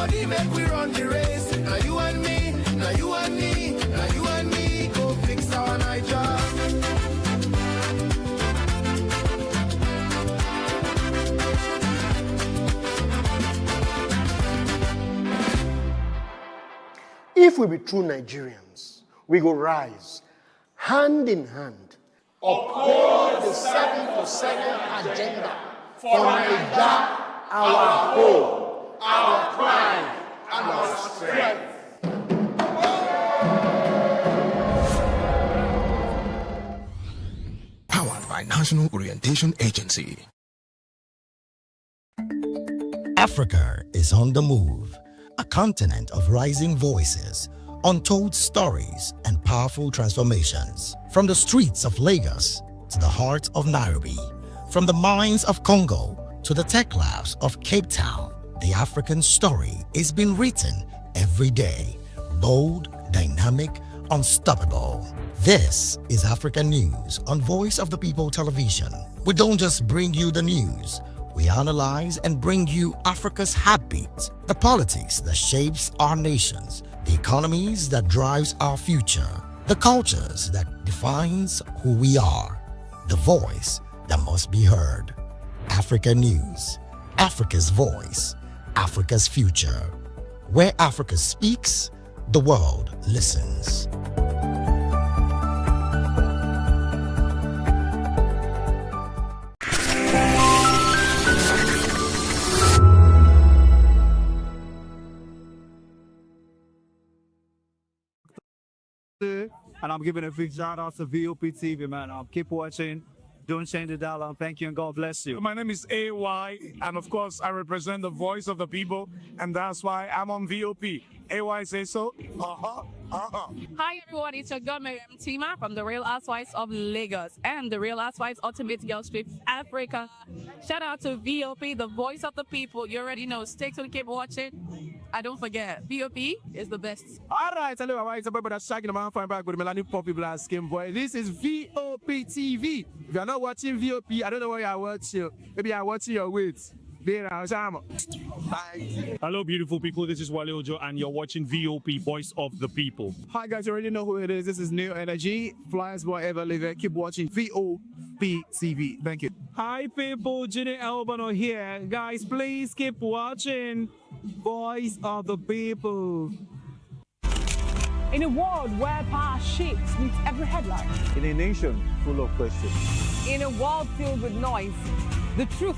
Everybody make we run the race. Now you and me, now you and me, now you and me, go fix our Niger. If we be true Nigerians, we go rise hand in hand, uphold the 7 for 7 agenda for Niger, our hope, our pride, and our strength. Powered by National Orientation Agency. Africa is on the move, a continent of rising voices, untold stories, and powerful transformations. From the streets of Lagos to the heart of Nairobi, from the mines of Congo to the tech labs of Cape Town, the African story is being written every day. Bold, dynamic, unstoppable. This is Africa News on Voice of the People Television. We don't just bring you the news. We analyze and bring you Africa's heartbeat, the politics that shapes our nations, the economies that drives our future, the cultures that defines who we are, the voice that must be heard. Africa News, Africa's voice, Africa's future. Where Africa speaks, the world listens. And I'm giving a big shout out to VOP TV, man. Keep watching. Don't change the dial. Thank you and God bless you. My name is AY, and of course, I represent the voice of the people, and that's why I'm on VOP. AY say so. Hi everyone, it's your girl Miriam Tima from the Real Housewives of Lagos and the Real Housewives Ultimate Girls Trip Africa. Shout out to VOP, the voice of the people. You already know. Stay tuned, keep watching. And don't forget, VOP is the best. All right, hello, it's a brother that's shaking the man fine back with Melanie Poppy Black Skin Boy. This is VOP TV. If you're not watching VOP, I don't know why you're watching. Maybe you're watching your weight. Hello, beautiful people. This is Wale Ojo, and you're watching VOP, Voice of the People. Hi, guys. You already know who it is. This is New Energy. Flyers boy ever live. Keep watching VOP TV. Thank you. Hi, people. Ginny Albano here. Guys, please keep watching Voice of the People. In a world where power shapes meets every headline. In a nation full of questions. In a world filled with noise, the truth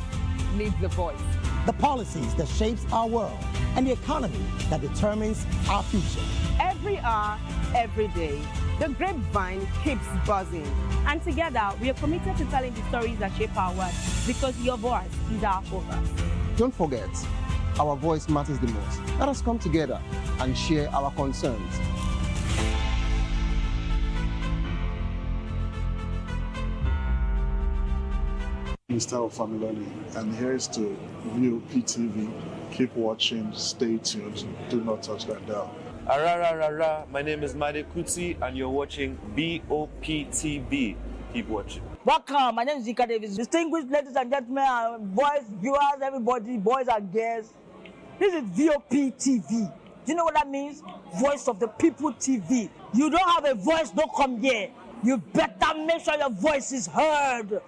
needs the voice. The policies that shapes our world and the economy that determines our future. Every hour, every day, the grapevine keeps buzzing. And together, we are committed to telling the stories that shape our world because your voice is our focus. Don't forget, our voice matters the most. Let us come together and share our concerns. Mr. Ofamiloni, and here is to VOP TV. Keep watching, stay tuned, do not touch that dial. My name is Made Kuti, and you're watching VOP TV. Keep watching. Welcome, my name is Zika Davis. Distinguished ladies and gentlemen, boys, viewers, everybody, boys and girls. This is VOP TV. Do you know what that means? Voice of the People TV. You don't have a voice, don't come here. You better make sure your voice is heard.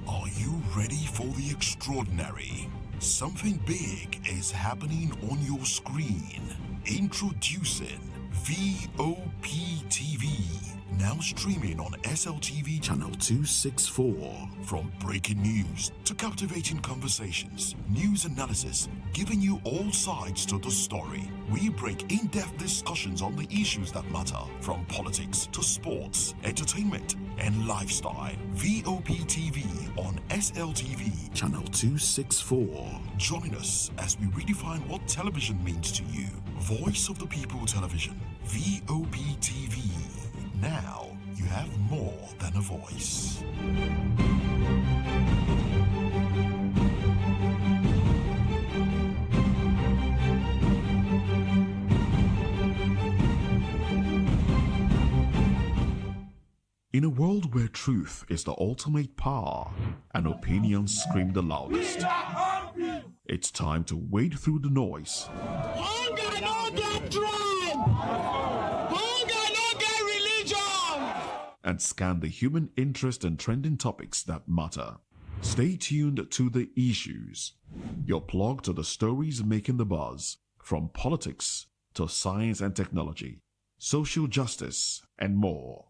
Are you ready for the extraordinary? Something big is happening on your screen. Introducing VOP TV. Now streaming on SLTV channel 264. From breaking news to captivating conversations, news analysis, giving you all sides to the story. We break in-depth discussions on the issues that matter, from politics to sports, entertainment, and lifestyle. VOP TV on SLTV channel 264. Join us as we redefine what television means to you. Voice of the People Television, VOP TV. Now you have more than a voice. In a world where truth is the ultimate power and opinions scream the loudest, It's time to wade through the noise. Hunger no get tribe. Hunger no get religion. And scan the human interest and trending topics that matter. Stay tuned to The Issues, your plug to the stories making the buzz, from politics to science and technology, social justice, and more.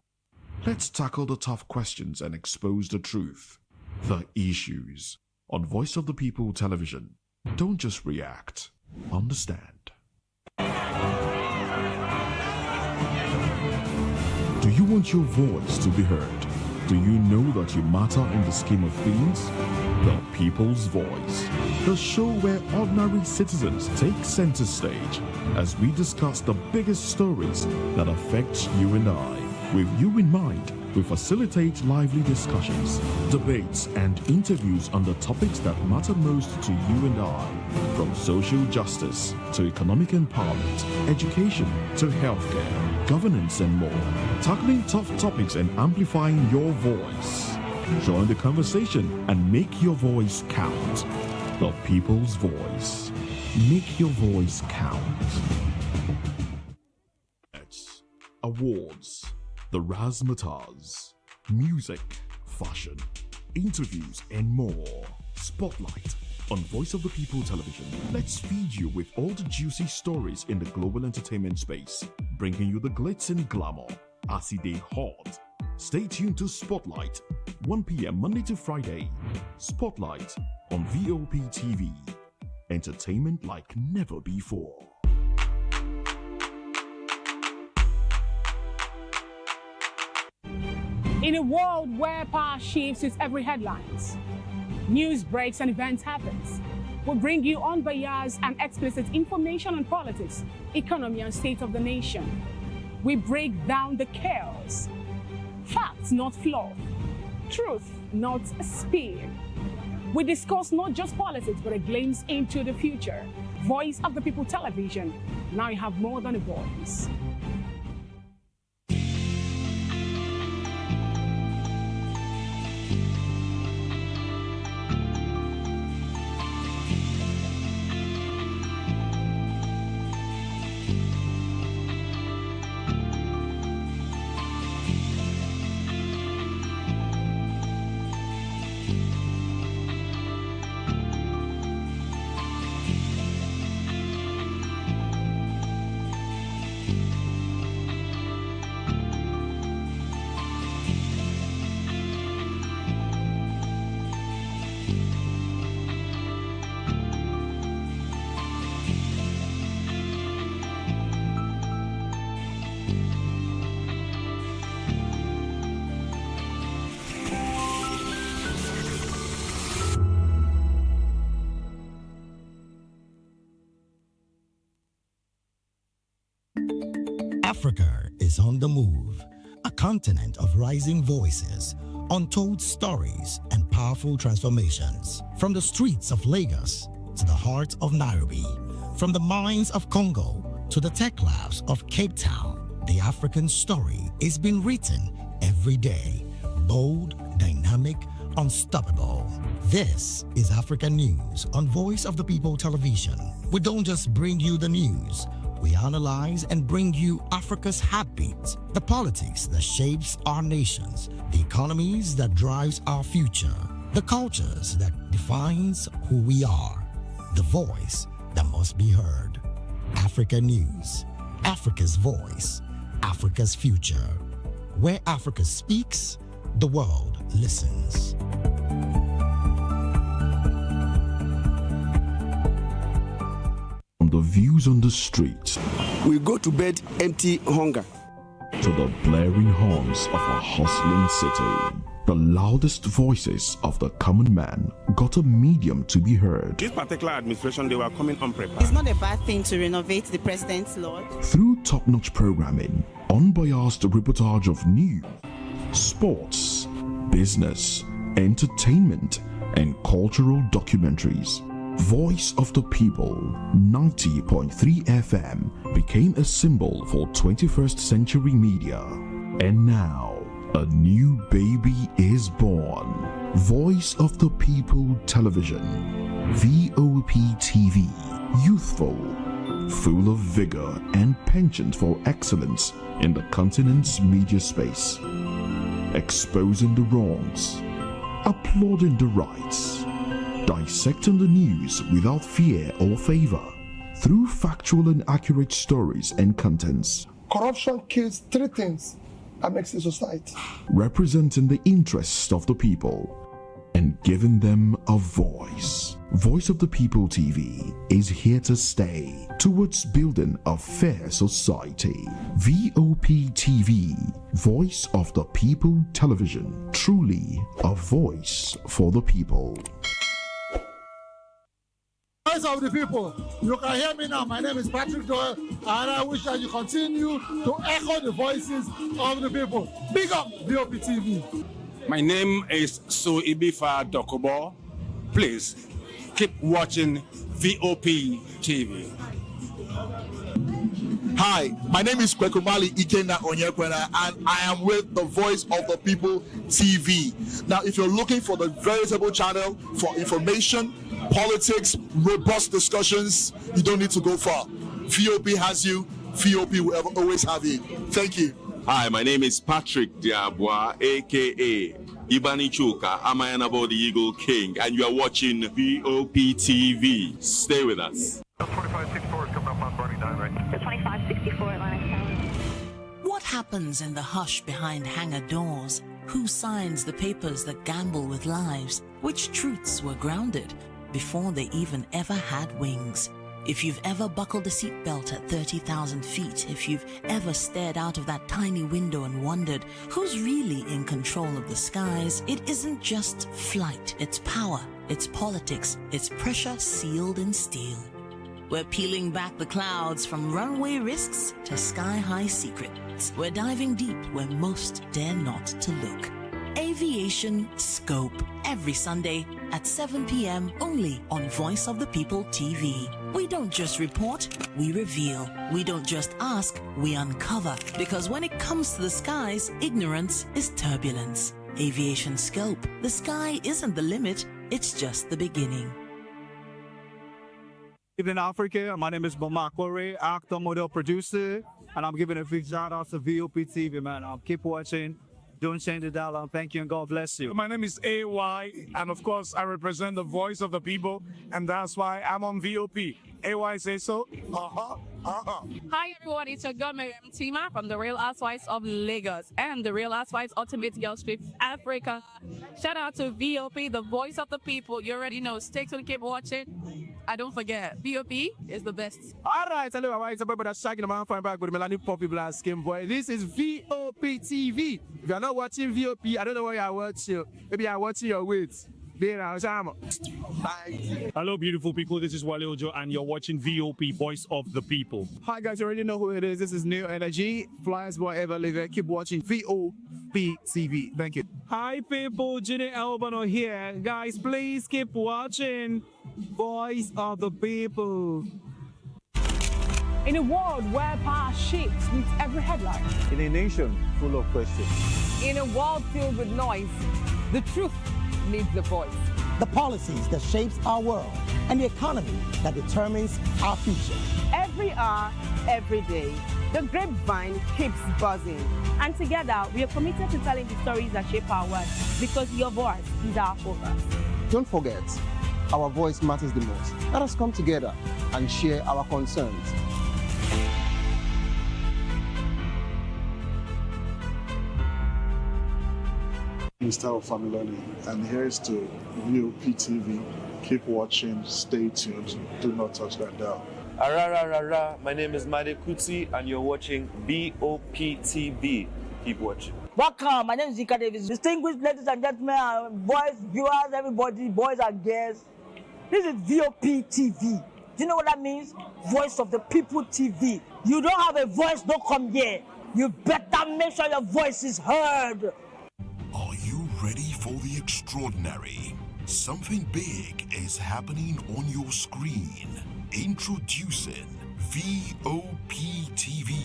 Let's tackle the tough questions and expose the truth. The Issues on Voice of the People Television. Don't just react, understand. Do you want your voice to be heard? Do you know that you matter in the scheme of things? The People's Voice, the show where ordinary citizens take center stage as we discuss the biggest stories that affect you and I. With you in mind, we facilitate lively discussions, debates, and interviews on the topics that matter most to you and I, from social justice to economic empowerment, education to healthcare, governance, and more, tackling tough topics and amplifying your voice. Join the conversation and make your voice count. The People's Voice. Make your voice count. Awards, the razzmatazz, music, fashion, interviews, and more. Spotlight on Voice of the People Television. Let's feed you with all the juicy stories in the global entertainment space, bringing you the glitz and glamour as they hot. Stay tuned to Spotlight, 1 p.m. Monday to Friday. Spotlight on VOP TV. Entertainment like never before. In a world where power shifts with every headlines, news breaks and events happens, we bring you unbiased and explicit information on politics, economy, and state of the nation. We break down the chaos. Facts, not fluff. Truth, not speed. We discuss not just politics, but a glimpse into the future. Voice of the People Television. Now you have more than a voice. Africa is on the move, a continent of rising voices, untold stories, and powerful transformations. From the streets of Lagos to the heart of Nairobi, from the mines of Congo to the tech labs of Cape Town, the African story is being written every day. Bold, dynamic, unstoppable. This is Africa News on Voice of the People Television. We don't just bring you the news. We analyze and bring you Africa's heartbeat, the politics that shapes our nations, the economies that drives our future, the cultures that defines who we are, the voice that must be heard. Africa News, Africa's voice, Africa's future. Where Africa speaks, the world listens. The views on the street. We go to bed empty hunger. To the blaring horns of a hustling city. The loudest voices of the common man got a medium to be heard. This particular administration, they were coming unprepared. It's not a bad thing to renovate the president's lodge. Through top-notch programming, unbiased reportage of news, sports, business, entertainment, and cultural documentaries. Voice of the People, 90.3 FM became a symbol for 21st century media. And now, A new baby is born. Voice of the People Television. VOP TV. Youthful. Full of vigor and penchant for excellence in the continent's media space. Exposing the wrongs. Applauding the rights. Dissecting the news without fear or favor. Through factual and accurate stories and contents. Corruption kills three things that makes a society. Representing the interests of the people and giving them a voice. Voice of the People TV is here to stay towards building a fair society. VOP TV, Voice of the People Television. Truly a voice for the people. Voice of the people. You can hear me now. My name is Patrick Doyle, and I wish that you continue to echo the voices of the people. Big up VOP TV. My name is Suibifa Dokubo. Please keep watching VOP TV. Hi, my name is Kwekumali Ikenda Onyekwena, and I am with the Voice of the People TV. Now, if you're looking for the veritable channel for information, politics, robust discussions, you don't need to go far. VOP has you. VOP will always have you. Thank you. Hi, my name is Patrick Diabwa, aka Ibani Chuka. I'm an about the Eagle King, and you are watching VOP TV. Stay with us. 2564 is coming up on Barney 9, right? 2564 Atlantic Tower. What happens in the hush behind hangar doors? Who signs the papers that gamble with lives? Which truths were grounded before they even ever had wings? If you've ever buckled a seatbelt at 30,000 feet, if you've ever stared out of that tiny window and wondered who's really in control of the skies, it isn't just flight, it's power, it's politics, it's pressure sealed in steel. We're peeling back the clouds from runway risks to sky-high secrets. We're diving deep where most dare not to look. Aviation Scope, every Sunday at 7 p.m. only on Voice of the People TV. We don't just report, we reveal. We don't just ask, we uncover. Because when it comes to the skies, ignorance is turbulence. Aviation Scope, the sky isn't the limit, it's just the beginning. Evening, Africa. My name is Bamakore, actor, model, producer, and I'm giving a big shout out to VOP TV, man. Keep watching. Don't change the dial. Thank you and God bless you. My name is AY, and of course, I represent the voice of the people, and that's why I'm on VOP. AY say so. Hi everyone, it's your girl Miriam Tima from the Real Housewives of Lagos and the Real Housewives Ultimate Girls Trip Africa. Shout out to VOP, the voice of the people. You already know. Stay tuned, keep watching. And don't forget, VOP is the best. All right, hello, it's a brother Shaggy, the man fine back with Melanie Poppy Black Skin Boy. This is VOP TV. If you're not watching VOP, I don't know why you're watching. Maybe you're watching your weights. Hello, beautiful people. This is Wale Ojo, and you're watching VOP, Voice of the People. Hi, guys. You already know who it is. This is New Energy. Flyers boy ever live. Keep watching VOP TV. Thank you. Hi, people. Ginny Albano here. Guys, please keep watching Voice of the People. In a world where power shifts with every headline. In a nation full of questions. In a world filled with noise, the truth needs the voice. The policies that shapes our world and the economy that determines our future. Every hour, every day, the grapevine keeps buzzing. And together, we are committed to telling the stories that shape our world because your voice is our focus. Don't forget, our voice matters the most. Let us come together and share our concerns. Mr. Familoni, and here's to VOP TV. Keep watching, stay tuned, do not touch that dial. My name is Made Kuti, and you're watching VOP TV. Keep watching. Welcome, my name is Zika Davis. Distinguished ladies and gentlemen, boys, viewers, everybody, boys and girls. This is VOP TV. Do you know what that means? Voice of the People TV. You don't have a voice, don't come here. You better make sure your voice is heard. Are you ready for the extraordinary? Something big is happening on your screen. Introducing VOP TV,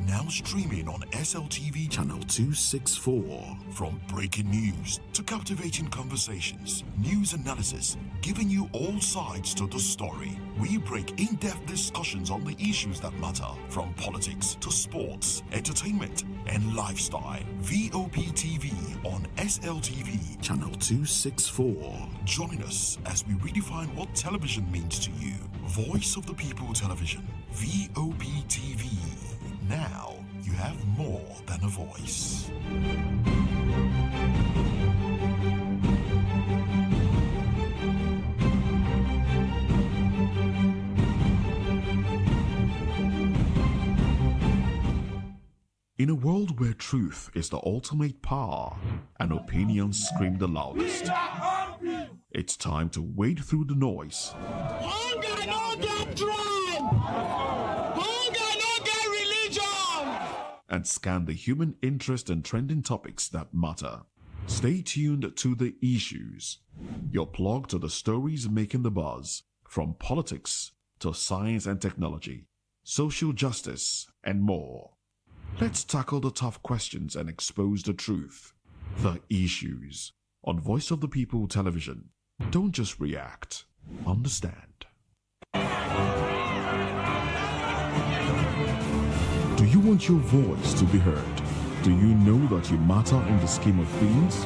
Now streaming on SLTV channel 264. From breaking news to captivating conversations, news analysis, giving you all sides to the story. We break in-depth discussions on the issues that matter, from politics to sports, entertainment, and lifestyle. VOP TV on SLTV channel 264. Join us as we redefine what television means to you. Voice of the People Television, VOP TV. Now you have more than a voice. In a world where truth is the ultimate power and opinions scream the loudest, it's time to wade through the noise. Hunger no get tribe! Hunger no get religion! And scan the human interest and trending topics that matter. Stay tuned to The Issues, your plug to the stories making the buzz, from politics to science and technology, social justice, and more. Let's tackle the tough questions and expose the truth. The Issues on Voice of the People Television. Don't just react, understand. Do you want your voice to be heard? Do you know that you matter in the scheme of things?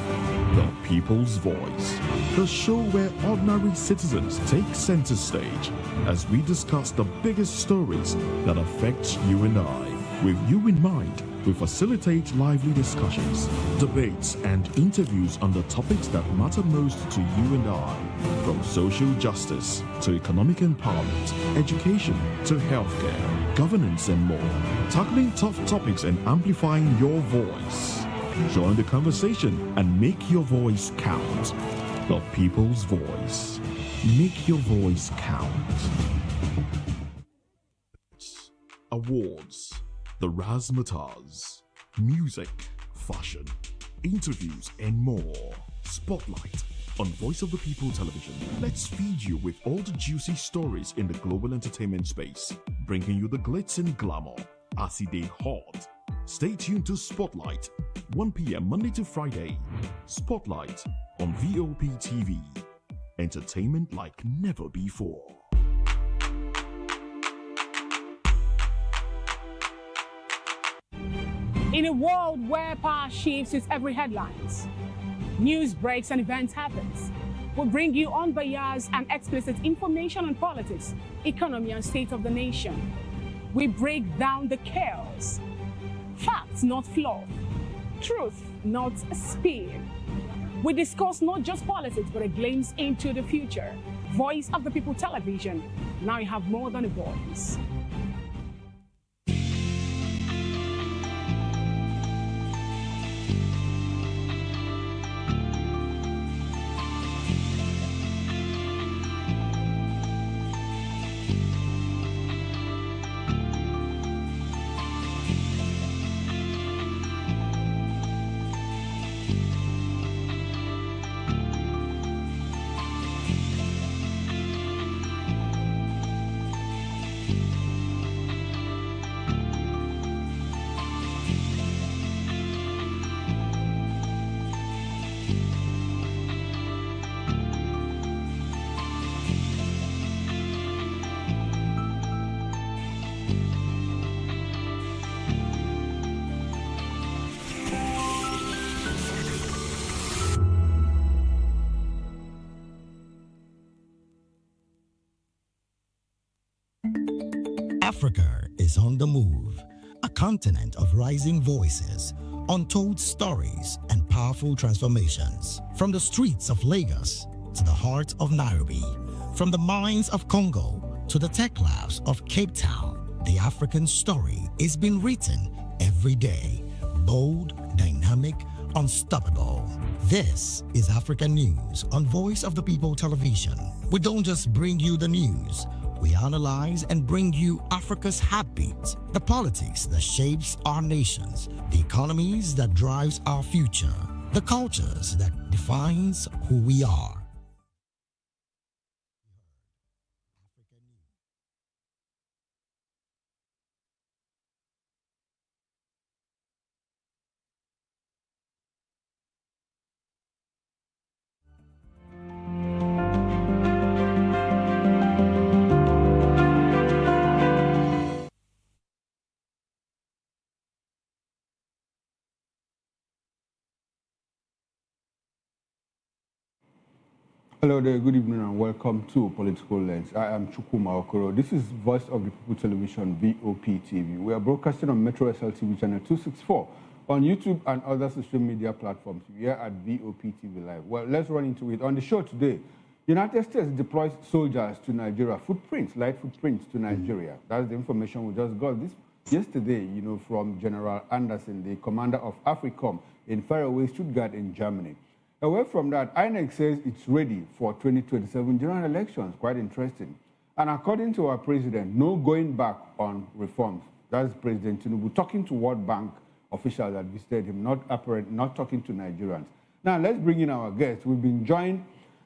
The People's Voice, the show where ordinary citizens take center stage as we discuss the biggest stories that affect you and I. With you in mind, we facilitate lively discussions, debates, and interviews on the topics that matter most to you and I, from social justice to economic empowerment, education to healthcare, governance, and more, tackling tough topics and amplifying your voice. Join the conversation and make your voice count. The People's Voice. Make your voice count. Awards, the razzmatazz, music, fashion, interviews, and more. Spotlight on Voice of the People Television. Let's feed you with all the juicy stories in the global entertainment space, bringing you the glitz and glamour as it is hot. Stay tuned to Spotlight, 1 p.m. Monday to Friday. Spotlight on VOP TV. Entertainment like never before. In a world where power shifts its every headlines, news breaks and events happens, we bring you unbiased and explicit information on politics, economy, and state of the nation. We break down the chaos. Facts, not fluff. Truth, not spin. We discuss not just politics, but a glimpse into the future. Voice of the People Television. Now you have more than a voice. Africa is on the move, a continent of rising voices, untold stories, and powerful transformations. From the streets of Lagos to the heart of Nairobi, from the mines of Congo to the tech labs of Cape Town, the African story is being written every day. Bold, dynamic, unstoppable. This is African News on Voice of the People Television. We don't just bring you the news. We analyze and bring you Africa's heartbeat, the politics that shapes our nations, the economies that drives our future, the cultures that defines who we are. Hello there, good evening and welcome to Political Lens. I am Chukwuma Okoro. This is Voice of the People Television, VOP TV. We are broadcasting on Metro SL TV channel 264, on YouTube and other social media platforms. We are at VOP TV Live. Well, let's run into it. On the show today, United States deploys soldiers to Nigeria, light footprints to Nigeria. That's the information we just got yesterday, from General Anderson, the commander of AFRICOM in faraway Stuttgart in Germany. Away from that, INEC says it's ready for 2027 general elections. Quite interesting. And according to our president, no going back on reforms. That's President Tinubu talking to World Bank officials that visited him, not talking to Nigerians. Now, let's bring in our guests. We've been joined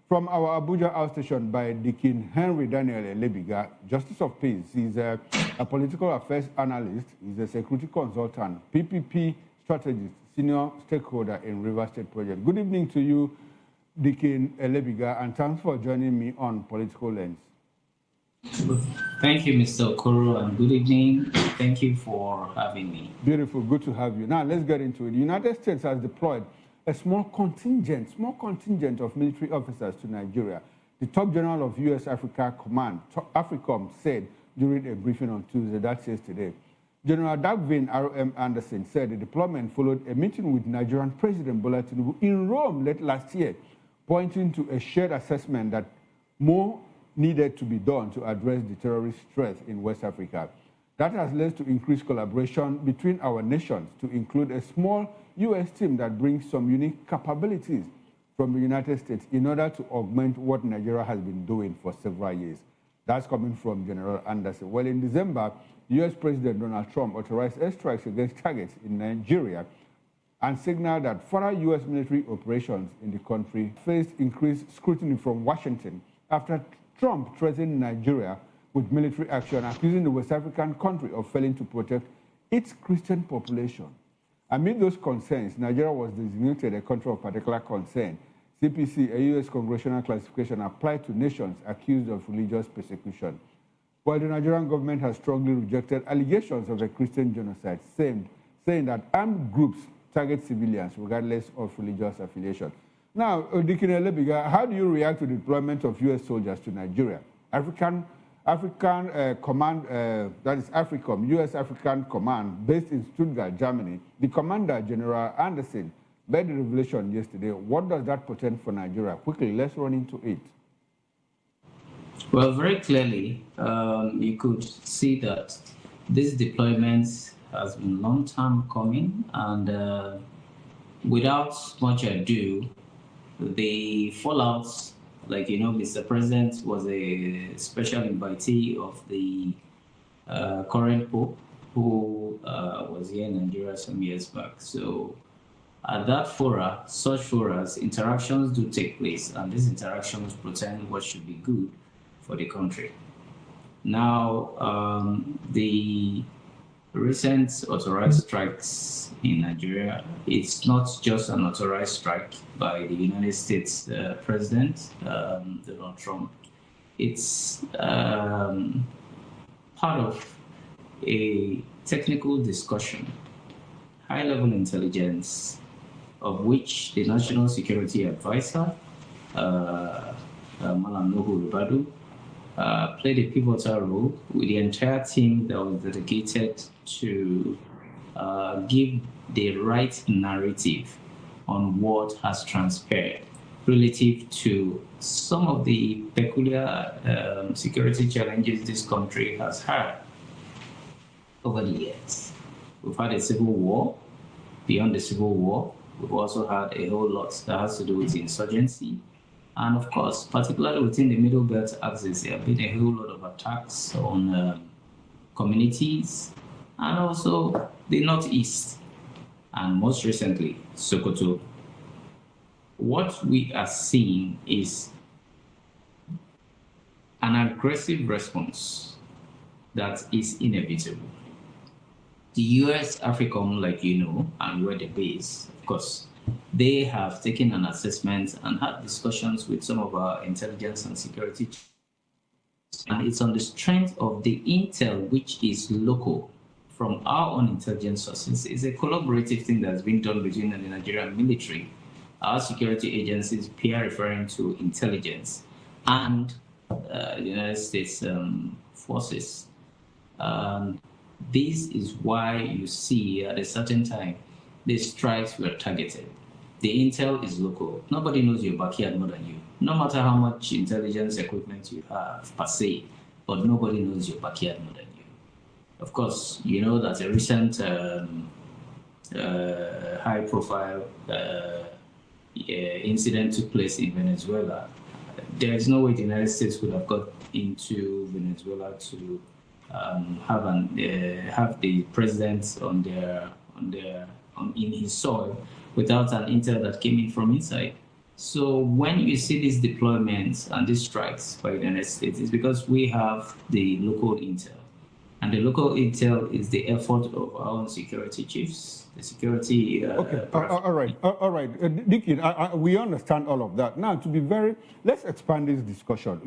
from our Abuja outstation by Deacon Henry Daniel Elebiga, Justice of Peace. He's a political affairs analyst. He's a security consultant, PPP strategist, senior stakeholder in River State Project. Good evening to you, Deacon Elebiga, and thanks for joining me on Political Lens. Thank you, Mr. Okoro, and good evening. Thank you for having me. Beautiful, good to have you. Now, let's get into it. The United States has deployed a small contingent of military officers to Nigeria. The top general of U.S. Africa Command, AFRICOM, said during a briefing on Tuesday, that's yesterday. General Dagvin R.M. Anderson said the deployment followed a meeting with Nigerian President Bola Tinubu in Rome late last year, pointing to a shared assessment that more needed to be done to address the terrorist threat in West Africa. That has led to increased collaboration between our nations to include a small U.S. team that brings some unique capabilities from the United States in order to augment what Nigeria has been doing for several years. That's coming from General Anderson. Well, in December, U.S. President Donald Trump authorized airstrikes against targets in Nigeria and signaled that further U.S. military operations in the country faced increased scrutiny from Washington after Trump threatened Nigeria with military action, accusing the West African country of failing to protect its Christian population. Amid those concerns, Nigeria was designated a country of particular concern. CPC, a U.S. congressional classification applied to nations accused of religious persecution. While the Nigerian government has strongly rejected allegations of a Christian genocide, saying that armed groups target civilians regardless of religious affiliation. Now, Deacon Elebiga, how do you react to the deployment of U.S. soldiers to Nigeria? African Command, that is AFRICOM, U.S. African Command, based in Stuttgart, Germany. The commander, General Anderson, made the revelation yesterday. What does that portend for Nigeria? Quickly, let's run into it. Well, very clearly, you could see that this deployment has been long time coming, and without much ado, the fallout, like Mr. President was a special invitee of the current Pope, who was here in Nigeria some years back. So at that fora, such forums, interactions do take place, and these interactions portend what should be good for the country. Now, the recent authorized strikes in Nigeria, it's not just an authorized strike by the United States President, Donald Trump. It's part of a technical discussion, high-level intelligence, of which the National Security Advisor, Malam Nuhu Ribadu, played a pivotal role with the entire team that was dedicated to give the right narrative on what has transpired relative to some of the peculiar security challenges this country has had over the years. We've had a civil war. Beyond the civil war, we've also had a whole lot that has to do with insurgency. And of course, particularly within the Middle Belt axis, there have been a whole lot of attacks on communities, and also the Northeast, and most recently, Sokoto. What we are seeing is an aggressive response that is inevitable. The US AFRICOM, like you know, and where they base, of course, they have taken an assessment and had discussions with some of our intelligence and security. And it's on the strength of the intel, which is local from our own intelligence sources. It's a collaborative thing that's been done between the Nigerian military our security agencies, peer referring to intelligence, and the United States forces. This is why you see at a certain time, the strikes were targeted. The intel is local. Nobody knows your backyard more than you. No matter how much intelligence equipment you have per se, but nobody knows your backyard more than you. Of course, you know that a recent high-profile incident took place in Venezuela. There is no way the United States would have got into Venezuela to have the president in his soil without an intel that came in from inside. So when you see these deployments and these strikes by the United States, it's because we have the local intel. And the local intel is the effort of our own security chiefs, the security... okay, all right. Dickie, we understand all of that. Now, to be very... Let's expand this discussion.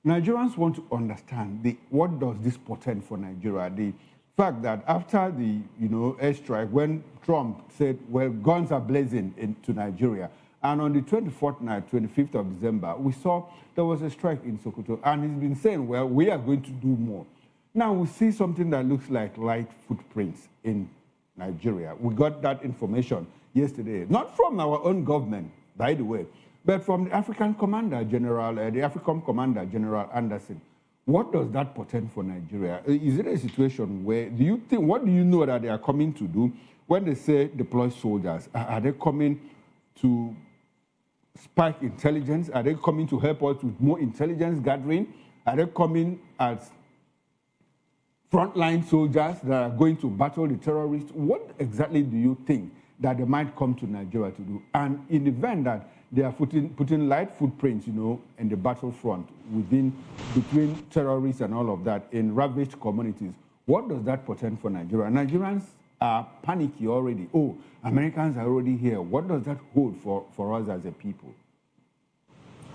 Nigerians want to understand what does this portend for Nigeria. The fact that after the airstrike, when Trump said, well, guns are blazing into Nigeria, and on the 24th night, 25th of December, we saw there was a strike in Sokoto, and he's been saying, well, we are going to do more. Now we see something that looks like light footprints in Nigeria. We got that information yesterday, not from our own government, by the way, but from the African Commander General, the AFRICOM Commander General Anderson. What does that portend for Nigeria? Is it a situation where, what do you know that they are coming to do when they say deploy soldiers? Are they coming to spike intelligence? Are they coming to help us with more intelligence gathering? Are they coming as frontline soldiers that are going to battle the terrorists? What exactly do you think that they might come to Nigeria to do? And in the event that they are putting light footprints, in the battlefront between terrorists and all of that in ravaged communities, what does that portend for Nigeria? Nigerians are panicky already. Oh, Americans are already here. What does that hold for us as a people?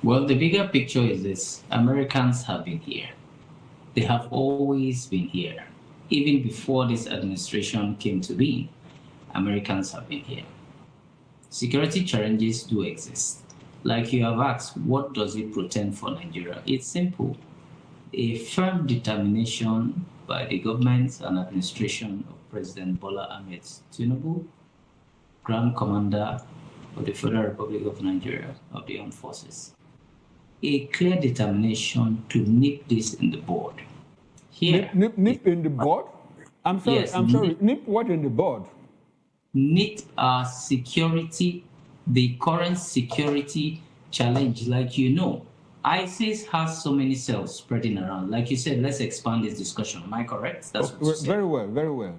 Well, the bigger picture is this. Americans have been here. They have always been here. Even before this administration came to be, Americans have been here. Security challenges do exist. Like you have asked, what does it portend for Nigeria? It's simple. A firm determination by the government and administration of President Bola Ahmed Tinubu, Grand Commander of the Federal Republic of Nigeria, of the Armed Forces. A clear determination to nip this in the bud. Here. Nip in the bud? I'm sorry, yes, nip what in the bud? Nip our security, the current security challenge. Like ISIS has so many cells spreading around. Like you said, let's expand this discussion. Am I correct? That's what you said. Very well, very well.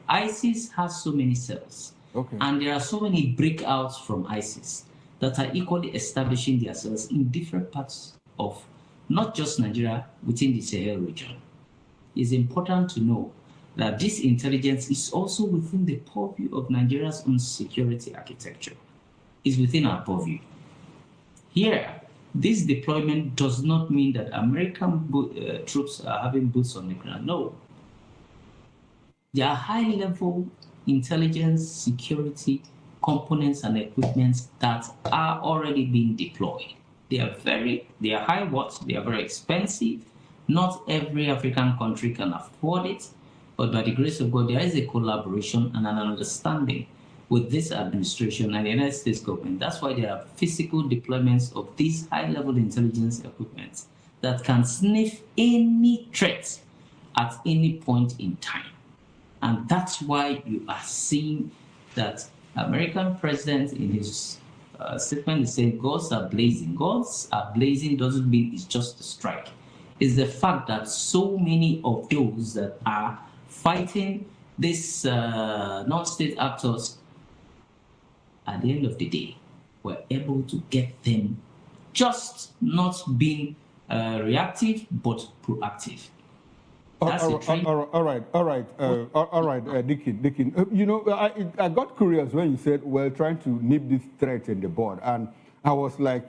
ISIS has so many cells. Okay. And there are so many breakouts from ISIS that are equally establishing themselves in different parts of not just Nigeria, within the Sahel region. It's important to know that this intelligence is also within the purview of Nigeria's own security architecture. It's within our purview. Here, this deployment does not mean that American troops are having boots on the ground. No. There are high-level intelligence, security components and equipments that are already being deployed. They are high watts, they are very expensive. Not every African country can afford it, but by the grace of God, there is a collaboration and an understanding with this administration and the United States government. That's why there are physical deployments of these high-level intelligence equipment that can sniff any threat at any point in time. And that's why you are seeing that American president in his statement is saying guns are blazing. Guns are blazing doesn't mean it's just a strike. It's the fact that so many of those that are fighting these non-state actors, at the end of the day, were able to get them just not being reactive, but proactive. All right, Dickin. I got curious when you said, well, trying to nip this threat in the bud. And I was like,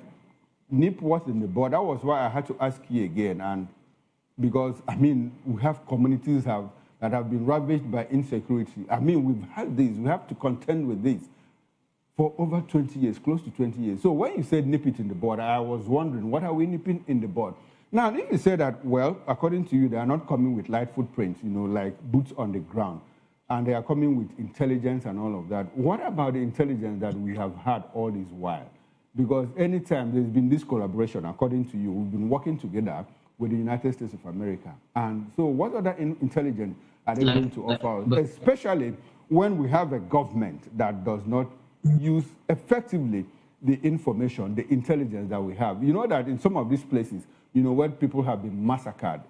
nip what's in the bud? That was why I had to ask you again. And because, we have communities that have been ravaged by insecurity. We've had this. We have to contend with this. for over 20 years, close to 20 years. So when you said nip it in the bud, I was wondering, what are we nipping in the bud? Now, if you say that, well, according to you, they are not coming with light footprints, like boots on the ground, and they are coming with intelligence and all of that, what about the intelligence that we have had all this while? Because anytime there's been this collaboration, according to you, we've been working together with the United States of America. And so what other intelligence are they going to offer us? Especially when we have a government that does not use effectively the information, the intelligence that we have. You know that in some of these places, where people have been massacred,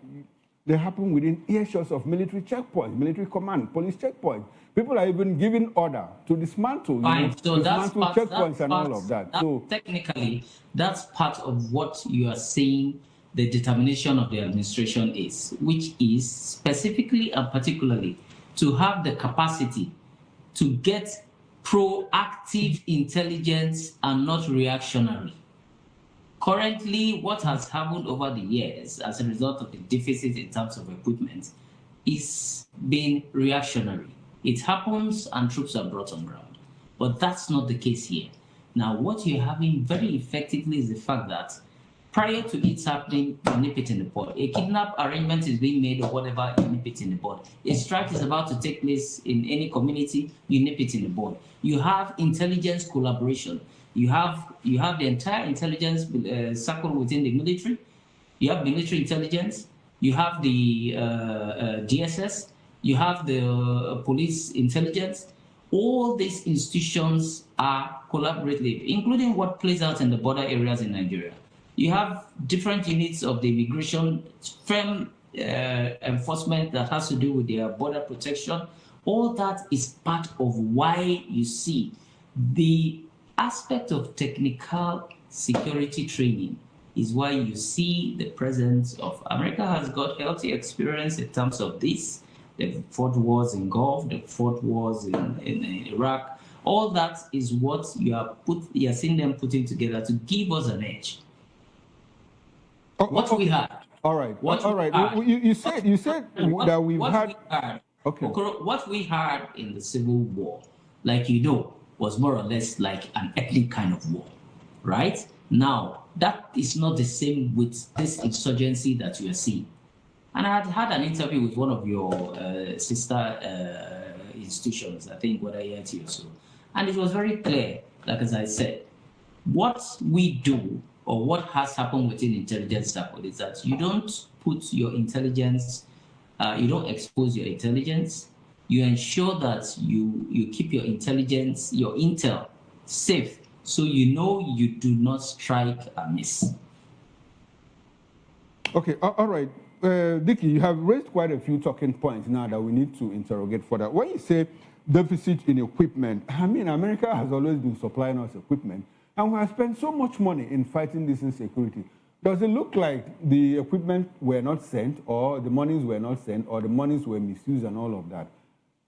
they happen within earshots of military checkpoints, military command, police checkpoints. People are even giving order to dismantle, dismantle checkpoints and all of that. So technically, that's part of what you are saying the determination of the administration is, which is specifically and particularly to have the capacity to get proactive intelligence and not reactionary. Currently, what has happened over the years as a result of the deficit in terms of equipment is being reactionary. It happens and troops are brought on ground. But that's not the case here. Now, what you're having very effectively is the fact that prior to it happening, you nip it in the bud. A kidnap arrangement is being made or whatever, you nip it in the bud. A strike is about to take place in any community, you nip it in the bud. You have intelligence collaboration. You have the entire intelligence circle within the military. You have military intelligence. You have the DSS. You have the police intelligence. All these institutions are collaborative, including what plays out in the border areas in Nigeria. You have different units of the immigration, firm enforcement that has to do with their border protection. All that is part of why you see the aspect of technical security training is why you see the presence of America has got healthy experience in terms of this. They've fought wars in Gulf, they've fought wars in Iraq. All that is what you are seeing them putting together to give us an edge. We had. All right. All right. You said that we've had. Okay. What we had in the Civil War, was more or less like an ethnic kind of war, right? Now, that is not the same with this insurgency that you are seeing. And I had an interview with one of your sister institutions, I think, whether IIT or so. And it was very clear, like as I said, what we do or what has happened within intelligence circle is that you don't put your intelligence, you don't expose your intelligence. You ensure that you keep your intelligence, your intel safe, so you do not strike a miss. Okay, all right. Dickie, you have raised quite a few talking points now that we need to interrogate further. When you say deficit in equipment, I mean, America has always been supplying us equipment, and we have spent so much money in fighting this insecurity. Does it look like the equipment were not sent, or the monies were not sent, or the monies were misused and all of that?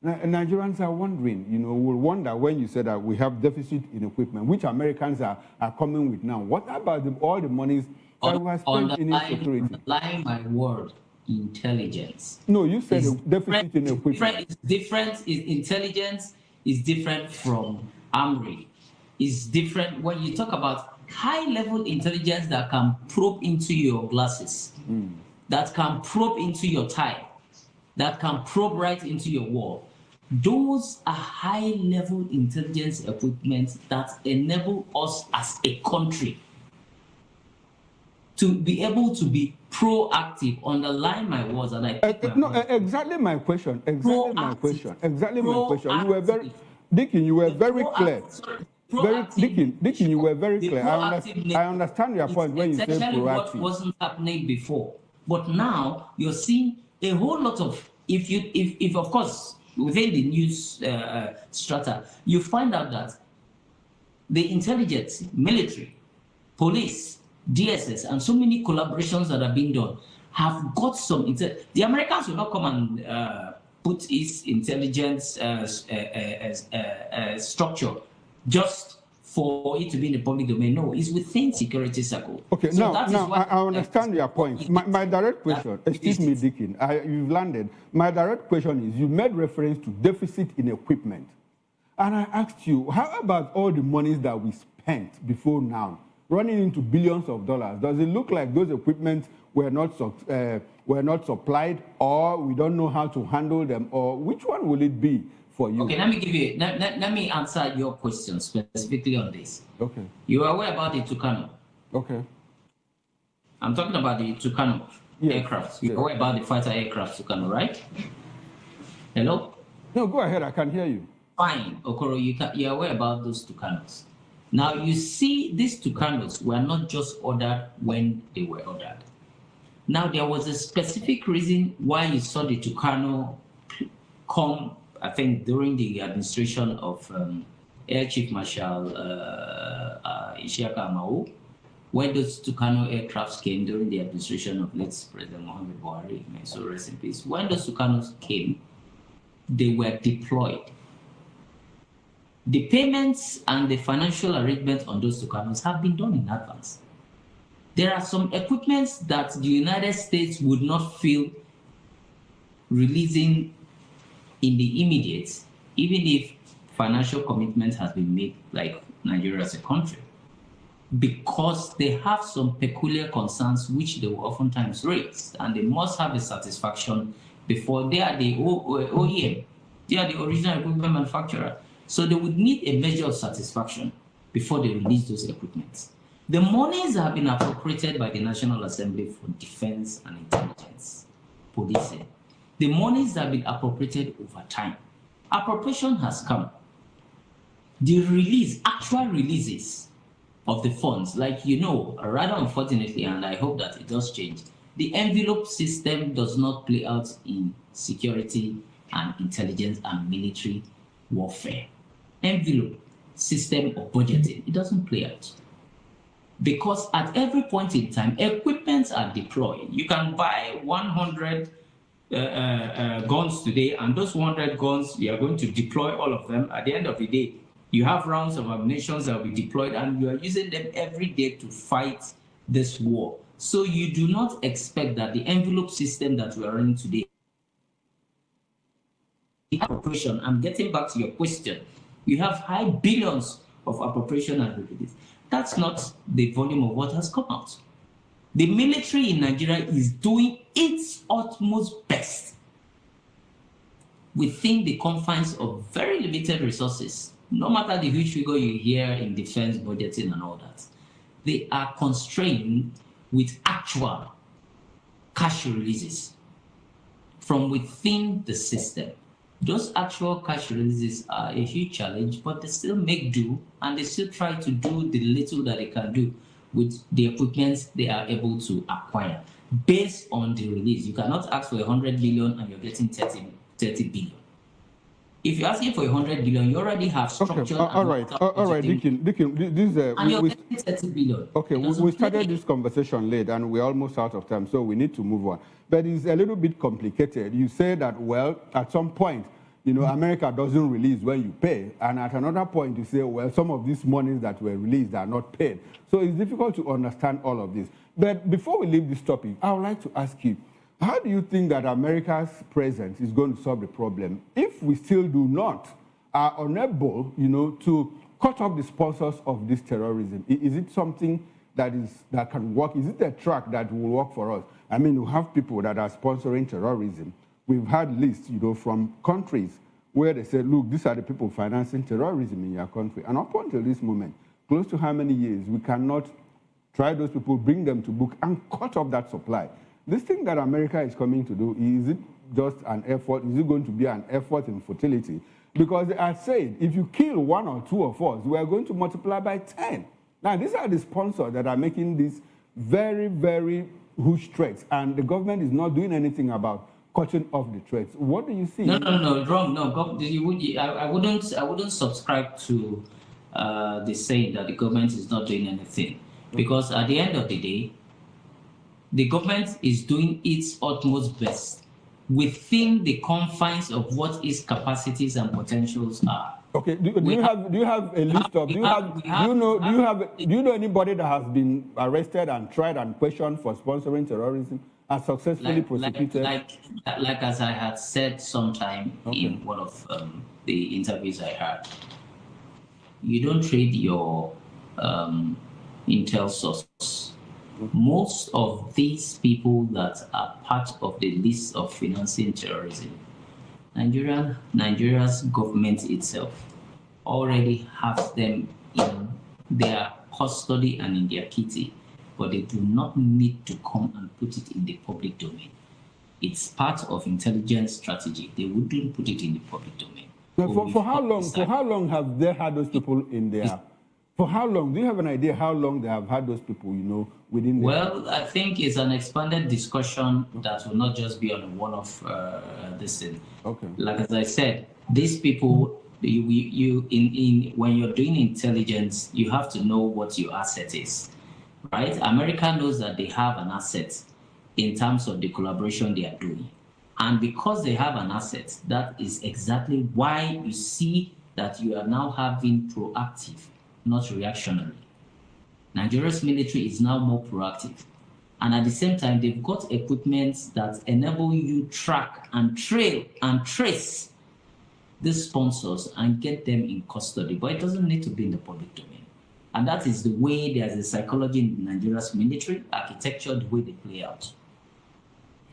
Nigerians are wondering, will wonder when you say that we have deficit in equipment, which Americans are coming with now. What about all the monies that we have spent in insecurity? Underline my word, intelligence. No, you said deficit in equipment. Intelligence is different from armory. It's different when you talk about high-level intelligence that can probe into your glasses, that can probe into your tie, that can probe right into your wall. Those are high-level intelligence equipment that enable us as a country to be able to be proactive. Underline my words, and exactly my question. Exactly my question. You were very, Dickin, you were very clear. Dickin, you were very clear. I understand your point when you say proactive. What wasn't happening before, but now you're seeing a whole lot of. If of course within the news strata, you find out that the intelligence, military, police, DSS, and so many collaborations that are being done have got some. The Americans will not come and put its intelligence structure just for it to be in the public domain. No, it's within security circle. Okay, so now I understand your point. My direct question, excuse me, Dickin, you've landed. My direct question is, you made reference to deficit in equipment. And I asked you, how about all the monies that we spent before now, running into billions of dollars? Does it look like those equipment were not supplied, or we don't know how to handle them, or which one will it be for you? Okay, let me give you, let me answer your question specifically on this. Okay. You are aware about the Tucano? Okay. I'm talking about the Tucano aircraft. You're aware about the fighter aircraft Tucano, right? Hello? No, go ahead, I can hear you. Fine, Okoro, you're aware about those Tucanos. Now, you see, these Tucanos were not just ordered when they were ordered. Now, there was a specific reason why you saw the Tucano come, I think, during the administration of Air Chief Marshal Isiaka Amao, when those Tucano aircrafts came during the administration of late President Mohamed Buhari, may so rest in peace. When those Tucanos came, they were deployed. The payments and the financial arrangements on those Tucanos have been done in advance. There are some equipments that the United States would not feel releasing in the immediate, even if financial commitment has been made, like Nigeria as a country, because they have some peculiar concerns which they will oftentimes raise, and they must have a satisfaction before they are the OEM, they are the original equipment manufacturer. So they would need a measure of satisfaction before they release those equipments. The monies have been appropriated by the National Assembly for Defense and Intelligence, policing. The monies have been appropriated over time. Appropriation has come. The release, actual releases of the funds, like you know, rather unfortunately, and I hope that it does change, the envelope system does not play out in security and intelligence and military warfare. Envelope system of budgeting, it doesn't play out. Because at every point in time, equipments are deployed. You can buy 100 guns today, and those 100 guns, you are going to deploy all of them. At the end of the day, you have rounds of ammunition that will be deployed, and you are using them every day to fight this war. So you do not expect that the envelope system that we are running today, appropriation, I'm getting back to your question, you have high billions of appropriation and release. That's not the volume of what has come out. The military in Nigeria is doing its utmost best within the confines of very limited resources. No matter the huge figure you hear in defense budgeting and all that, they are constrained with actual cash releases from within the system. Those actual cash releases are a huge challenge, but they still make do, and they still try to do the little that they can do with the equipment they are able to acquire based on the release. You cannot ask for 100 billion and you're getting 30 billion. If you're asking for 100 billion, you already have structure. Okay. All right, Dikin, this and you're getting 30 billion. Okay, we started this conversation late and we're almost out of time, so we need to move on. But it's a little bit complicated. You say that, well, at some point, you know, America doesn't release when you pay. And at another point, you say, well, some of these monies that were released are not paid. So it's difficult to understand all of this. But before we leave this topic, I would like to ask you, how do you think that America's presence is going to solve the problem if we still do not, are unable, you know, to cut off the sponsors of this terrorism? Is it something that can work? Is it a track that will work for us? I mean, we have people that are sponsoring terrorism. We've had lists, you know, from countries where they say, look, these are the people financing terrorism in your country. And up until this moment, close to how many years, we cannot try those people, bring them to book, and cut off that supply. This thing that America is coming to do, is it just an effort? Is it going to be an effort in futility? Because they are saying, if you kill one or two of us, we are going to multiply by 10. Now, these are the sponsors that are making these very, very huge threats, and the government is not doing anything about cutting off the threats. What do you see? No, wrong. No, I wouldn't subscribe to the saying that the government is not doing anything, because at the end of the day, the government is doing its utmost best within the confines of what its capacities and potentials are. Okay. Do you have a list of? Do you know anybody that has been arrested and tried and questioned for sponsoring terrorism? are successfully prosecuted? Like as I had said sometime in one of the interviews I had, you don't trade your intel source. Most of these people that are part of the list of financing terrorism, Nigeria's government itself already have them in their custody and in their kitty, but they do not need to come and put it in the public domain. It's part of intelligence strategy. They wouldn't put it in the public domain. But for how long? For how long have they had those people in there? For how long? Do you have an idea how long they have had those people, within the... Well, I think it's an expanded discussion that will not just be on a one-off this thing. Okay. Like as I said, these people, when you're doing intelligence, you have to know what your asset is, right? America knows that they have an asset in terms of the collaboration they are doing. And because they have an asset, that is exactly why you see that you are now having proactive, not reactionary. Nigeria's military is now more proactive. And at the same time, they've got equipment that enable you track and trail and trace these sponsors and get them in custody. But it doesn't need to be in the public domain. And that is the way there's a psychology in Nigeria's military architecture, the way they play out.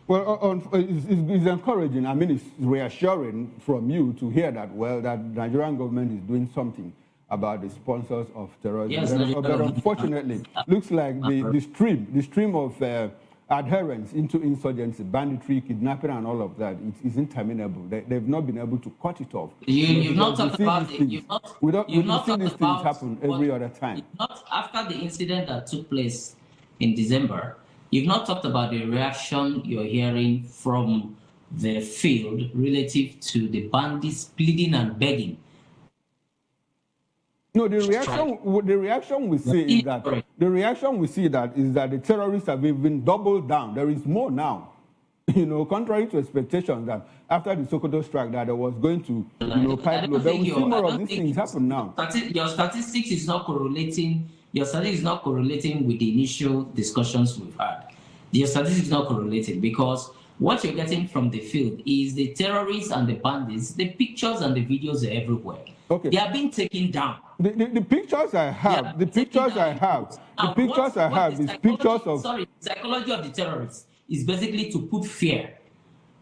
Well, it's encouraging. I mean, it's reassuring from you to hear that, well, that Nigerian government is doing something about the sponsors of terrorism. Yes, but unfortunately, looks like the stream of adherence into insurgency, banditry, kidnapping, and all of that is interminable. They've not been able to cut it off. You've not talked about it. You've not seen these things happen every other time. Not after the incident that took place in December. You've not talked about the reaction you're hearing from the field relative to the bandits pleading and begging. No, the reaction we see is that the terrorists have even doubled down. There is more now. Contrary to expectations that after the Sokoto strike that there was going to, pipe load. There will see more of these things happen now. Your statistics is not correlating. Your statistics is not correlating with the initial discussions we've had. Your statistics is not correlating because what you're getting from the field is the terrorists and the bandits. The pictures and the videos are everywhere. Okay. They are being taken down. The pictures I have, is pictures of... Sorry, the psychology of the terrorists is basically to put fear.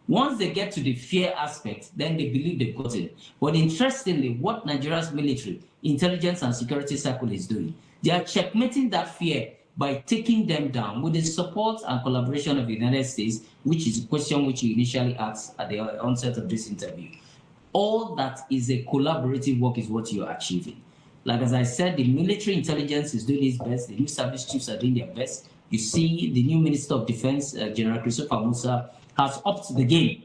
Once they get to the fear aspect, then they believe they've got it. But interestingly, what Nigeria's military, intelligence and security circle is doing, they are checkmating that fear by taking them down with the support and collaboration of the United States, which is a question which you initially asked at the onset of this interview. All that is a collaborative work is what you're achieving. Like as I said, the military intelligence is doing its best. The new service chiefs are doing their best. You see the new Minister of Defense, General Christopher Musa, has upped the game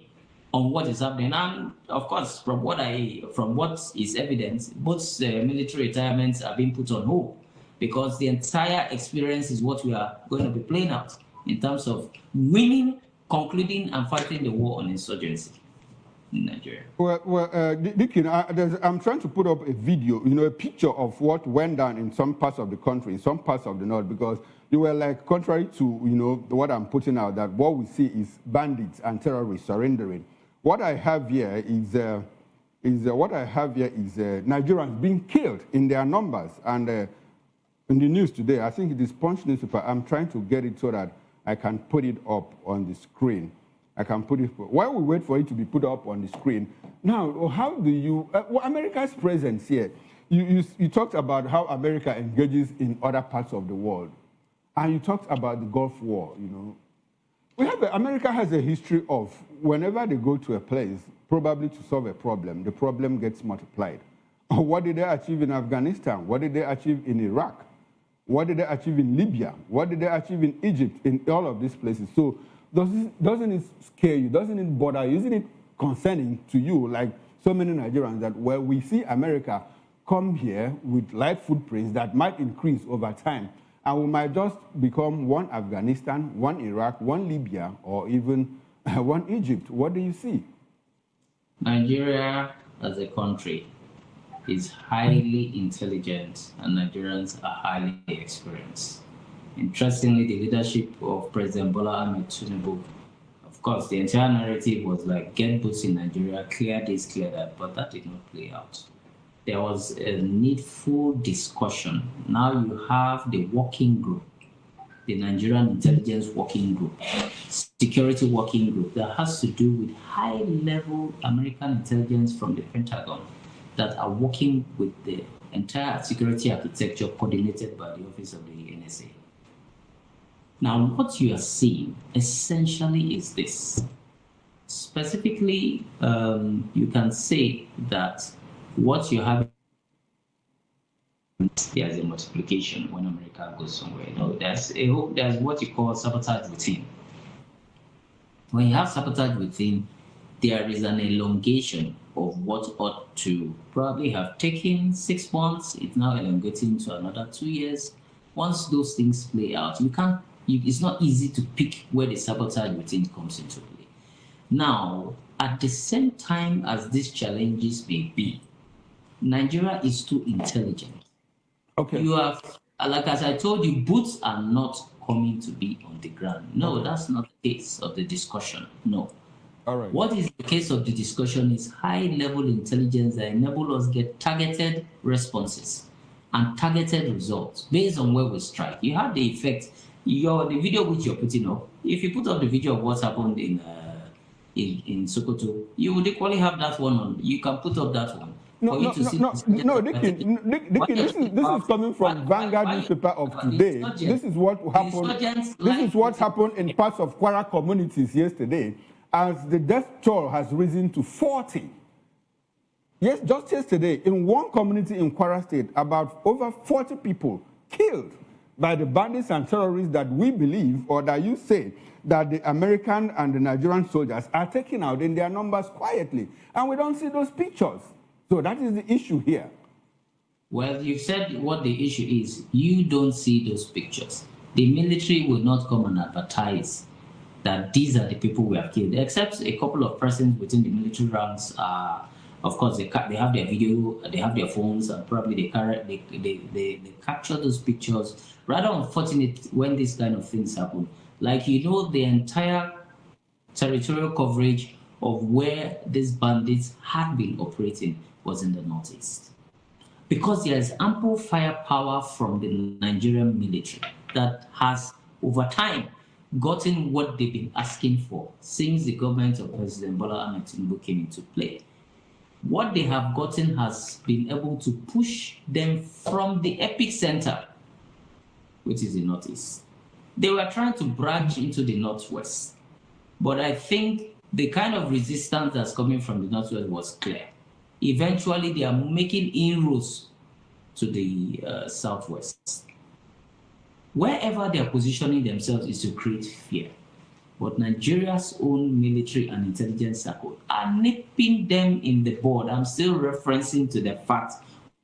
on what is happening. And of course, from what is evident, both military retirements are being put on hold because the entire experience is what we are going to be playing out in terms of winning, concluding, and fighting the war on insurgency in Nigeria. Well, Dickin, I'm trying to put up a video, a picture of what went down in some parts of the country, in some parts of the north, because you were like, contrary to, what I'm putting out, that what we see is bandits and terrorists surrendering. What I have here is Nigerians being killed in their numbers. And in the news today, I think it is Punch newspaper, I'm trying to get it so that I can put it up on the screen. While we wait for it to be put up on the screen, now, how do you, America's presence here, you talked about how America engages in other parts of the world, and you talked about the Gulf War, America has a history of whenever they go to a place, probably to solve a problem, the problem gets multiplied. What did they achieve in Afghanistan? What did they achieve in Iraq? What did they achieve in Libya? What did they achieve in Egypt, in all of these places? So doesn't it scare you? Doesn't it bother you? Isn't it concerning to you, like so many Nigerians, that where we see America come here with light footprints that might increase over time, and we might just become one Afghanistan, one Iraq, one Libya, or even one Egypt? What do you see? Nigeria as a country is highly intelligent, and Nigerians are highly experienced. Interestingly, the leadership of President Bola Ahmed Tinubu, of course, the entire narrative was like, get boots in Nigeria, clear this, clear that, but that did not play out. There was a needful discussion. Now you have the working group, the Nigerian Intelligence Working Group, Security Working Group, that has to do with high-level American intelligence from the Pentagon that are working with the entire security architecture coordinated by the Office of the NSA. Now, what you are seeing essentially is this. Specifically, you can say that what you have, there's a multiplication when America goes somewhere. You know, there's what you call sabotage within. When you have sabotage within, there is an elongation of what ought to probably have taken 6 months. It's now elongating to another 2 years. Once those things play out, it's not easy to pick where the sabotage within comes into play. Now, at the same time as these challenges may be, Nigeria is too intelligent. Okay. You have, like as I told you, boots are not coming to be on the ground. No, that's not the case of the discussion. No. All right. What is the case of the discussion is high-level intelligence that enable us get targeted responses and targeted results based on where we strike. You have the effect. The video which you're putting up, if you put up the video of what's happened in Sokoto, you would equally have that one on. You can put up that one. Dickie, this is coming from Vanguard newspaper of today. This is what happened. This is what happened in parts of Kwara communities yesterday, as the death toll has risen to 40. Yes, just yesterday, in one community in Kwara State, about over 40 people killed by the bandits and terrorists that we believe, or that you say, that the American and the Nigerian soldiers are taking out in their numbers quietly. And we don't see those pictures. So that is the issue here. Well, you said what the issue is. You don't see those pictures. The military will not come and advertise that these are the people we have killed, except a couple of persons within the military ranks. Of course, they have their video, they have their phones, and probably they capture those pictures. Rather unfortunate when these kind of things happen. Like, the entire territorial coverage of where these bandits had been operating was in the northeast. Because there is ample firepower from the Nigerian military that has, over time, gotten what they've been asking for since the government of President Bola Ahmed Tinubu came into play. What they have gotten has been able to push them from the epicenter, which is the northeast. They were trying to branch into the northwest, but I think the kind of resistance that's coming from the northwest was clear. Eventually, they are making inroads to the southwest. Wherever they are positioning themselves is to create fear. But Nigeria's own military and intelligence circle are nipping them in the bud. I'm still referencing to the fact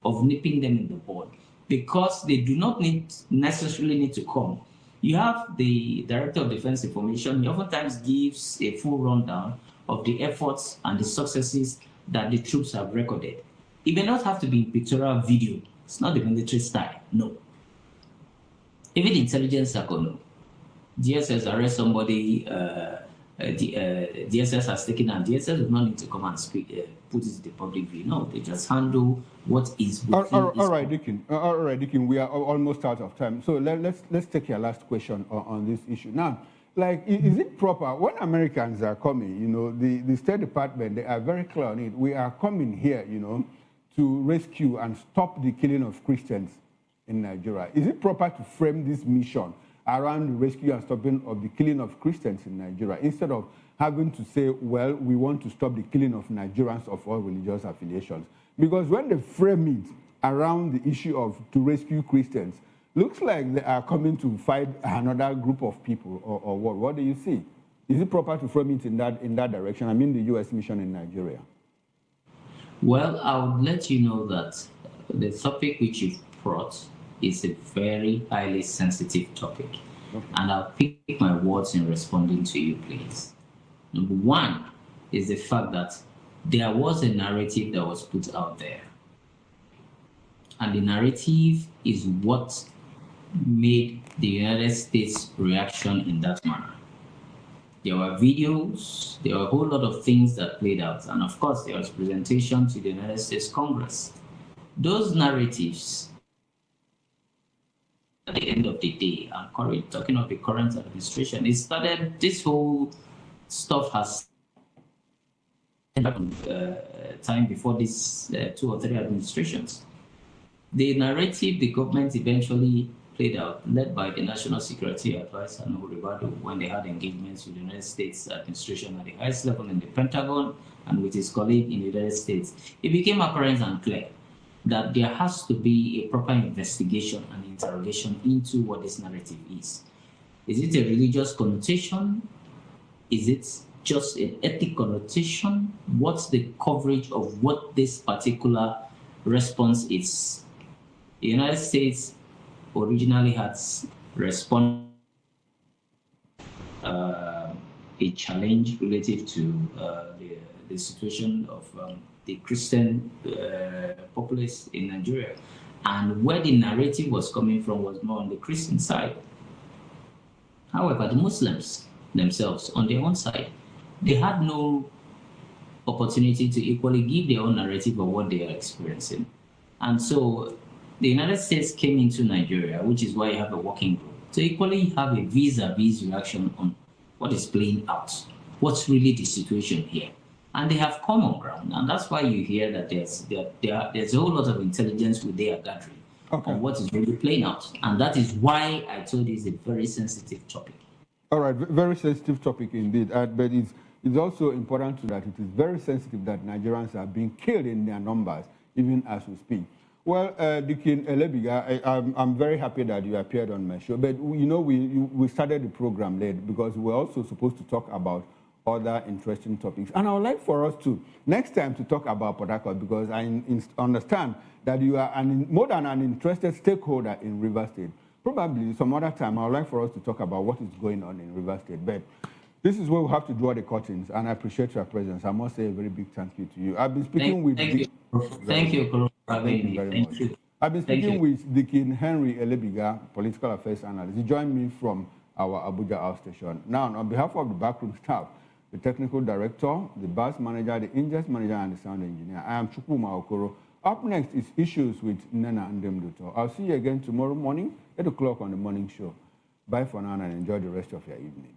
of nipping them in the bud because they do not necessarily need to come. You have the Director of Defense Information. He oftentimes gives a full rundown of the efforts and the successes that the troops have recorded. It may not have to be in pictorial video. It's not the military style, no. Even the intelligence circle, no. DSS arrest somebody, DSS has taken out. DSS does not need to come and speak, put it in the public view. No, they just handle what is within. All right, Dickin. We are almost out of time. So let's take your last question on this issue. Now, like, is it proper when Americans are coming? The State Department, they are very clear on it. We are coming here, to rescue and stop the killing of Christians in Nigeria. Is it proper to frame this mission around the rescue and stopping of the killing of Christians in Nigeria, instead of having to say, well, we want to stop the killing of Nigerians of all religious affiliations? Because when they frame it around the issue of to rescue Christians, looks like they are coming to fight another group of people, or what? What do you see? Is it proper to frame it in that direction? I mean, the U.S. mission in Nigeria. Well, I would let you know that the topic which you've brought is a very highly sensitive topic. Okay. And I'll pick my words in responding to you, please. Number one is the fact that there was a narrative that was put out there. And the narrative is what made the United States reaction in that manner. There were videos, there were a whole lot of things that played out, and of course there was presentation to the United States Congress. Those narratives, at the end of the day, I'm talking of the current administration, it started, this whole stuff has time before these 2 or 3 administrations. The narrative the government eventually played out, led by the National Security Advisor, when they had engagements with the United States administration at the highest level in the Pentagon and with his colleague in the United States, it became apparent and clear that there has to be a proper investigation and interrogation into what this narrative is. Is it a religious connotation? Is it just an ethnic connotation? What's the coverage of what this particular response is? The United States originally had responded a challenge relative to the situation of the Christian populace in Nigeria. And where the narrative was coming from was more on the Christian side. However, the Muslims themselves, on their own side, they had no opportunity to equally give their own narrative of what they are experiencing. And so the United States came into Nigeria, which is why you have a working group, to equally have a vis-a-vis reaction on what is playing out, what's really the situation here. And they have common ground, and that's why you hear that there's a whole lot of intelligence with their gathering on what is really playing out. And that is why I told you it's a very sensitive topic. All right, very sensitive topic indeed, but it's also important that it is very sensitive that Nigerians are being killed in their numbers, even as we speak. Well, Dikin Elebiga, I'm very happy that you appeared on my show, but you know, we started the program late because we're also supposed to talk about other interesting topics. And I would like for us to, next time, to talk about Port Harcourt, because I understand that you are more than an interested stakeholder in River State. Probably some other time, I would like for us to talk about what is going on in River State. But this is where we have to draw the curtains, and I appreciate your presence. I must say a very big thank you to you. I've been speaking with... Thank you very much. I've been speaking with Dikin Henry Elebiga, political affairs analyst. He joined me from our Abuja outstation. Now, on behalf of the backroom staff, the technical director, the bus manager, the ingest manager, and the sound engineer, I am Chukwuma Okoro. Up next is Issues with Nena Ndemduto. I'll see you again tomorrow morning, 8 o'clock on the morning show. Bye for now and enjoy the rest of your evening.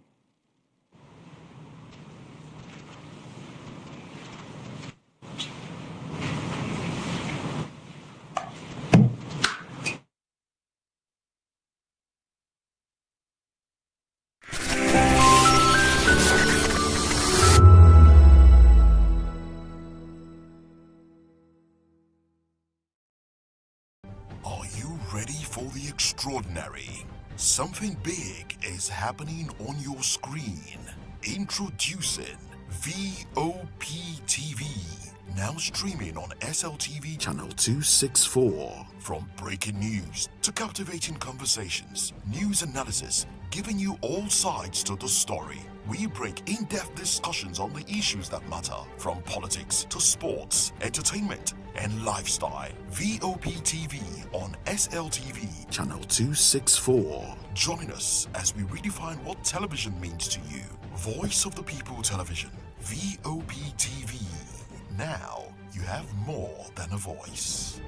Extraordinary. Something big is happening on your screen. Introducing VOP TV. Now streaming on SLTV channel 264. From breaking news to captivating conversations, news analysis, giving you all sides to the story. We break in-depth discussions on the issues that matter, from politics to sports, entertainment, and lifestyle. VOP TV on SLTV channel 264. Join us as we redefine what television means to you. Voice of the People Television, VOP TV. Now you have more than a voice.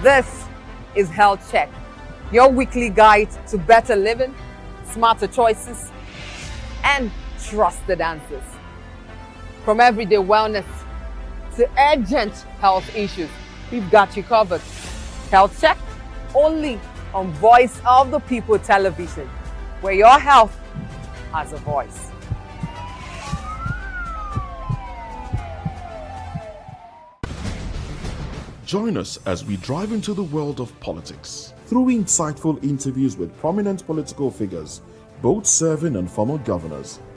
This is Health Check, your weekly guide to better living, smarter choices, and trusted answers. From everyday wellness to urgent health issues, we've got you covered. Health Check, only on Voice of the People Television, where your health has a voice. Join us as we drive into the world of politics through insightful interviews with prominent political figures, both serving and former governors.